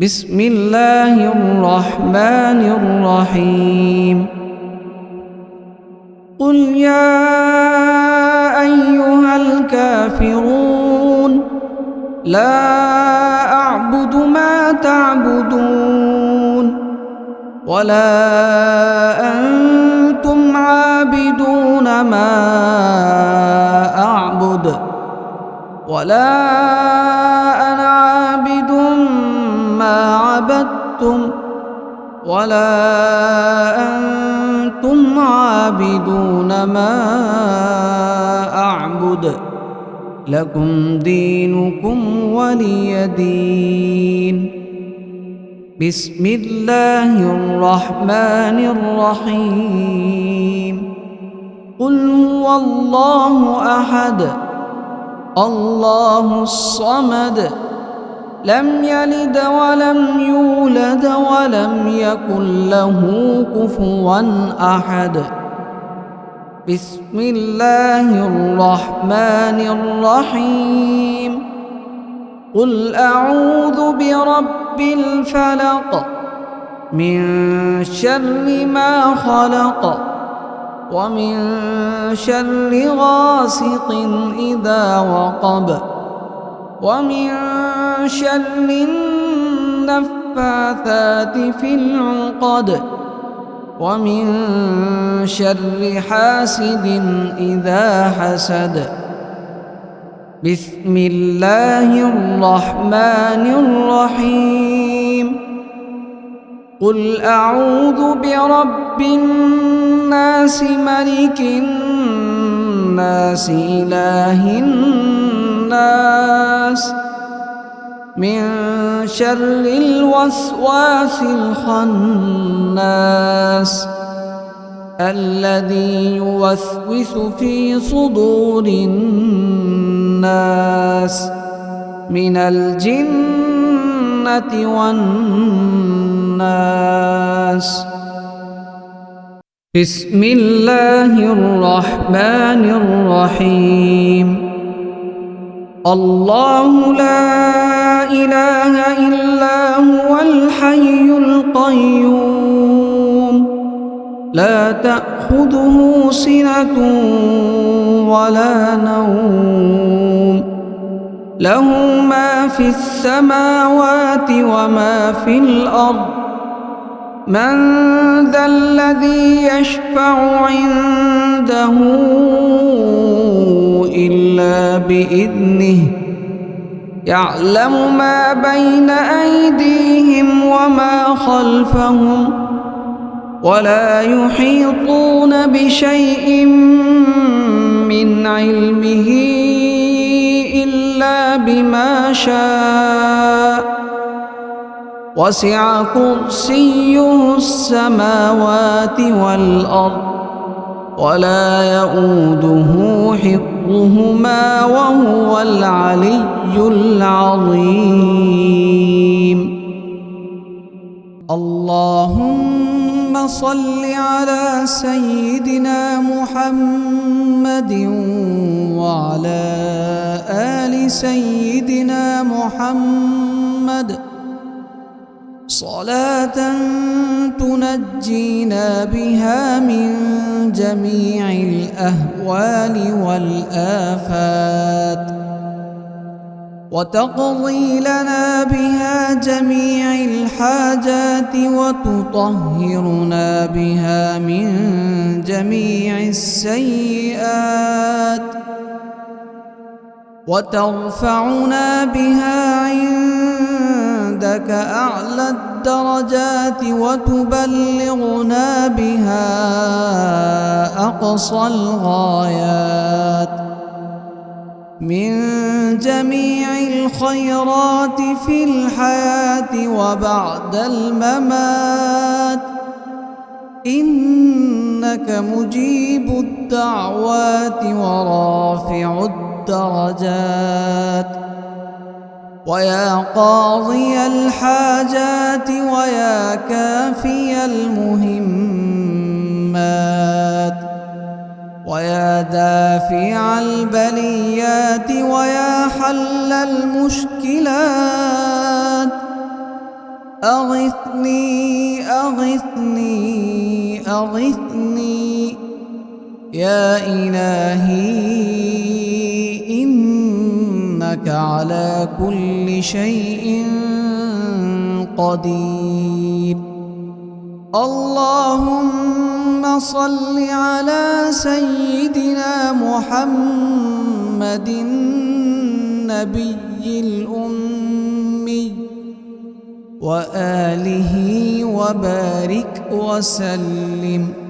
بسم الله الرحمن الرحيم. قل يا أيها الكافرون لا أعبد ما تعبدون ولا أنتم عابدون ما أعبد ولا أنا عابد ما عبدتم ولا أنتم عابدون ما أعبد لكم دينكم ولي دين. بسم الله الرحمن الرحيم. قل هو الله أحد الله الصمد لم يلد ولم يولد ولم يكن له كفوا أحد. بسم الله الرحمن الرحيم. قل أعوذ برب الفلق من شر ما خلق ومن شر غاسق إذا وقب ومن شر النفاثات في العقد ومن شر حاسد إذا حسد. بسم الله الرحمن الرحيم. قل أعوذ برب الناس ملك الناس إله الناس من شر الوسواس الخناس الذي يوسوس في صدور الناس من الجنة والناس. بسم الله الرحمن الرحيم. الله لا إله إلا هو الحي القيوم لا تأخذه سنة ولا نوم له ما في السماوات وما في الأرض من ذا الذي يشفع عنده إلا بإذنه يعلم ما بين أيديهم وما خلفهم ولا يحيطون بشيء من علمه إلا بما شاء وسع كرسيه السماوات والأرض ولا يؤوده حفظهما وهو العلي العظيم. اللهم صل على سيدنا محمد وعلى آل سيدنا محمد صلاة تنجينا بها من جميع الأهوال والآفات وتقضي لنا بها جميع الحاجات وتطهرنا بها من جميع السيئات وترفعنا بها عندك أعلى الدرجات وتبلغنا بها أقصى الغايات من جميع الخيرات في الحياة وبعد الممات إنك مجيب الدعوات ورافع الدرجات ويا قاضي الحاجات ويا كافي المهمات ويا دافع البليات ويا حل المشكلات أغثني أغثني أغثني يا إلهي إنك على كل شيء قدير. اللهم صل على سيدنا محمد النبي الأمي وآله وبارك وسلم.